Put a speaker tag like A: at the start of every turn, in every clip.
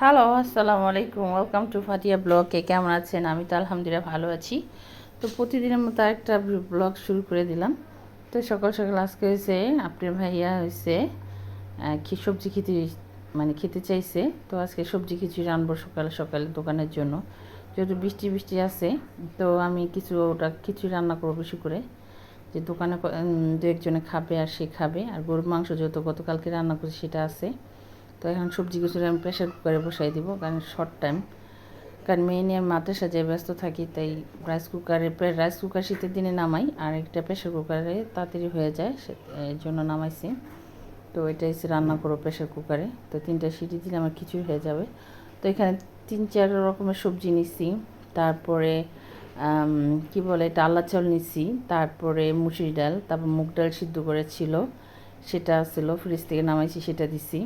A: Hello, আসসালামু আলাইকুম। Welcome to ফাটিয়া ব্লগে। কেমন আছেন? আমি তো আলহামদুলিল্লাহ ভালো আছি। তো প্রতিদিনের মতো একটা ব্লগ শুরু করে দিলাম। তো সকাল সকাল আজকে হয়েছে আপনার ভাইয়া হয়েছে কি সবজি খেতে চাইছে। তো আজকে সবজি খিচুড়ি রানবো সকালে সকালে দোকানের জন্য। যেহেতু বৃষ্টি বৃষ্টি আছে, তো আমি ওটা খিচুড়ি রান্না করবো বেশি করে, যে দোকানে দু একজনে খাবে আর সে খাবে। আর গরুর মাংস যেহেতু গতকালকে রান্না করছি সেটা আছে। তো এখন সবজি কিছু আমি প্রেশার কুকারে বসাই দিব, কারণ শর্ট টাইম, কারণ মেয়ে নিয়ে মাদ্রাসা যেয়ে ব্যস্ত থাকি, তাই রাইস কুকার শীতের দিনে নামাই, আর একটা প্রেশার কুকারে তাড়াতাড়ি হয়ে যায়, এর জন্য নামাইছি। তো এটা এসে রান্না করো প্রেশার কুকারে, তো 3টা সিটি দিলে আমার খিচুড়ি হয়ে যাবে। তো এখানে 3-4 রকমের সবজি নিচ্ছি। তারপরে কি বলে এটা, আল্লা চাল নিচ্ছি, তারপরে মুসুরি ডাল, তারপর মুগ ডাল সিদ্ধ করেছিল সেটা ছিল, ফ্রিজ থেকে নামাইছি সেটা দিছি।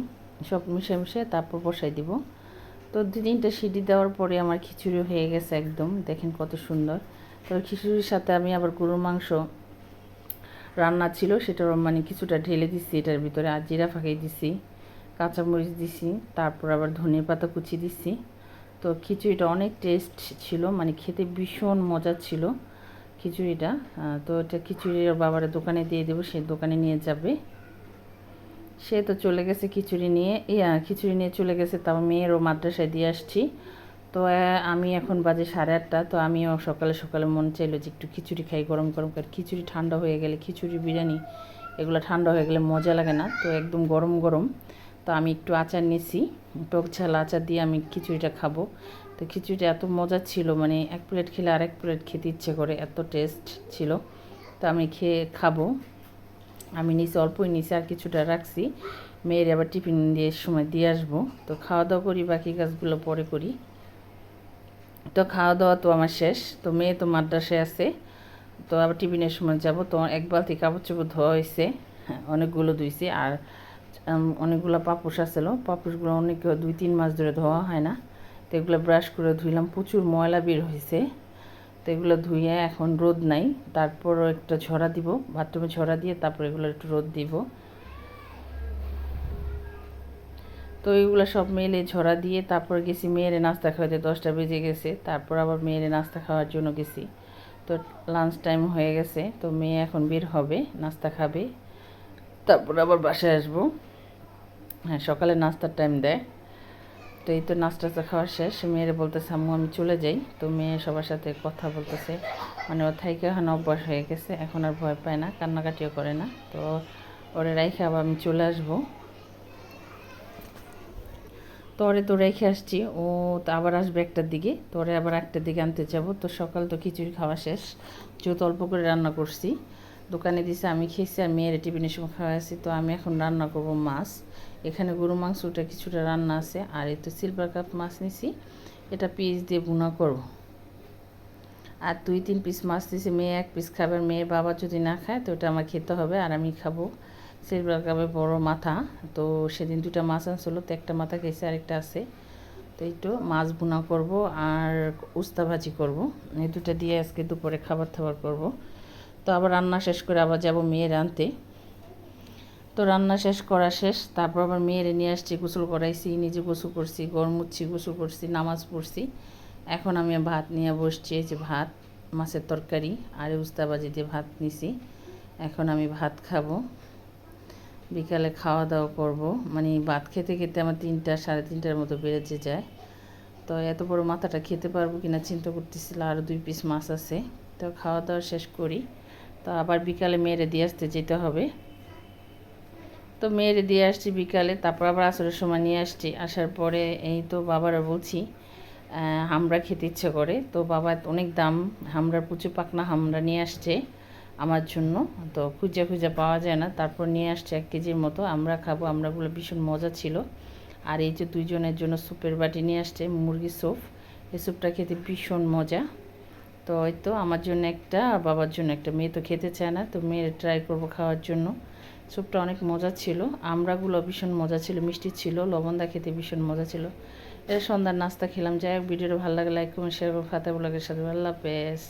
A: সব মিশে তারপর বসাই দিব। তো 2-3টা সিটি দেওয়ার পরে আমার খিচুড়ি হয়ে গেছে একদম, দেখেন কত সুন্দর। তো খিচুড়ির সাথে আমি আবার গরুর মাংস রান্না ছিল, সেটার কিছুটা ঢেলে দিছি এটার ভিতরে, আর জিরা ফাঁকাই দিছি, কাঁচামরিচ দিছি, তারপর আবার ধনিয়া পাতা কুচি দিছি। তো খিচুড়িটা অনেক টেস্ট ছিল, খেতে ভীষণ মজা ছিল খিচুড়িটা। তো এটা খিচুড়ি ওর বাবার দোকানে দিয়ে দেবো, সে দোকানে নিয়ে যাবে। সে তো চলে গেছে খিচুড়ি নিয়ে চলে গেছে, তাও মেয়েরও মাদ্রাসায় দিয়ে আসছি। তো আমি এখন বাজে 8:30। তো আমিও সকালে সকালে মন চাইলো যে একটু খিচুড়ি খাই গরম গরম করে। খিচুড়ি ঠান্ডা হয়ে গেলে, খিচুড়ি বিরিয়ানি এগুলো ঠান্ডা হয়ে গেলে মজা লাগে না, তো একদম গরম গরম। তো আমি একটু আচার নিয়েছি, টক ঝাল আচার দিয়ে আমি খিচুড়িটা খাবো। তো খিচুড়িটা এত মজা ছিল, এক প্লেট খেলে আরেক প্লেট খেতে ইচ্ছে করে, এত টেস্ট ছিল। তো আমি খাবো। আমি অল্পই নিচে আর কিছুটা রাখছি, মেয়ের আবার টিফিন দিয়ে সময় দিয়ে আসবো। তো খাওয়া দাওয়া করি, বাকি কাজগুলো পরে করি। তো খাওয়া দাওয়া তো আমার শেষ। তো মেয়ে তো মাদ্রাসায় আছে, তো আবার টিফিনের সময় যাব। তো এক বালতি কাপড় চোপড় ধোয়া হয়েছে, অনেকগুলো ধুইছি। আর অনেকগুলো পাপোশ আসছিলো, পাপোশগুলো 2-3 মাস ধরে ধোয়া হয় না। তো এগুলো ব্রাশ করে ধুইলাম, প্রচুর ময়লা বের হয়েছে। তো এগুলো ধুয়ে এখন রোদ নাই, তারপরও একটা ঝরা দিব, বাথরুমে ঝরা দিয়ে তারপর এগুলো একটু রোদ দিব। তো এইগুলো সব মেলে ঝরা দিয়ে তারপর গেছি মেয়েরে নাস্তা খাওয়াতে, 10টা বেজে গেছে। তারপর আবার মেয়েরে নাস্তা খাওয়ার জন্য গেছি। তো লাঞ্চ টাইম হয়ে গেছে, তো মেয়ে এখন বের হবে, নাস্তা খাবে, তারপর আবার বাসায় আসবো। হ্যাঁ, সকালে নাস্তার টাইম দেয়। তো এই তো নাস্তা খাওয়া শেষ, মেয়েরে বলতেছে আম্মু আমি চলে যাই। তো মেয়ে সবার সাথে কথা বলতেছে, ওর থাইকে এখন অভ্যাস হয়ে গেছে, এখন আর ভয় পায় না, কান্নাকাটিও করে না। তো ওরে রাইখে আবার আমি চলে আসবো। তো ওরে তো রেখে আসছি, ও তো আবার আসবে 1টার দিকে, তো ওরে আবার 1টার দিকে আনতে যাব। তো সকাল তো খিচুড়ি খাওয়া শেষ, যেহেতু অল্প করে রান্না করছি, দোকানে দিয়েছে, আমি খেয়েছি আর মেয়ের টিফিনের সময় খাওয়াইছি। তো আমি এখন রান্না করব মাছ। এখানে গরু মাংসটা কিছুটা রান্না আছে, আর এই তো সিলভার কাপ মাছ নিছি, এটা পিস দিয়ে ভুনা করব। আর 2-3 পিস মাছ দিয়েছি, মেয়ে 1 পিস খাবে, আর মেয়ের বাবা যদি না খায় তো ওটা আমার খেতে হবে, আর আমি খাবো। সিলভার কাপের বড় মাথা, তো সেদিন 2টা মাছ আনছিল, তো একটা মাথা খেয়েছে, আরেকটা আছে। তো একটু মাছ ভুনা করব আর উস্তা ভাজি করব, এই 2টা দিয়ে আজকে দুপুরে খাবার দাবার করব। তো আবার রান্না শেষ করে আবার যাব মেয়ের আনতে। তো রান্না শেষ করা শেষ, তারপর আবার মেয়েরে নিয়ে আসছি, গোসল করাইছি, নিজে গোসল করছি, গরম মুছছি, গোসল করছি, নামাজ পড়ছি। এখন আমি ভাত নিয়ে বসছি, এই যে ভাত, মাছের তরকারি আর উস্তা ভাজি দিয়ে ভাত নিছি। এখন আমি ভাত খাবো, বিকালে খাওয়া দাওয়া করব। ভাত খেতে খেতে আমার 3টা 3:30টার মতো বেড়ে যায়। তো এত বড় মাথাটা খেতে পারবো কিনা চিন্তা করতেছিল, আরও 2 পিস মাছ আছে। তো খাওয়া দাওয়া শেষ করি, তো আবার বিকালে মেয়েরে দিয়ে আসতে যেতে হবে। তো মেয়েরে দিয়ে আসছি বিকালে, তারপর আবার আসরের সময় নিয়ে আসছি। আসার পরে এই তো বাবারা বলছি হামড়া খেতে ইচ্ছে করে। তো বাবা অনেক দাম, হামড়ার প্রচুর পাকনা হামড়া নিয়ে আসছে আমার জন্য। তো খুঁজে খুঁজে পাওয়া যায় না, তারপর নিয়ে আসছে 1 কেজির মতো। আমরা খাবো, আমরাগুলো ভীষণ মজা ছিল। আর এই যে 2 জনের জন্য স্যুপের বাটি নিয়ে আসছে, মুরগির স্যুপ। এই স্যুপটা খেতে ভীষণ মজা। তো এই তো আমার জন্য একটা, আর বাবার জন্য একটা। মেয়ে তো খেতে চায় না, তো মেয়ের ট্রাই করব খাওয়ার জন্য। স্যুপটা অনেক মজা ছিল, আমড়াগুলো ভীষণ মজা ছিল, মিষ্টি ছিল, লবণদা খেতে ভীষণ মজা ছিল। এটা সন্ধ্যার নাস্তা খেলাম। যাই হোক, ভিডিওটা ভালো লাগে লাইক কমেন্ট শেয়ার করুন। ফাতে ব্লগের সাথে। আল্লাহ হাফেজ।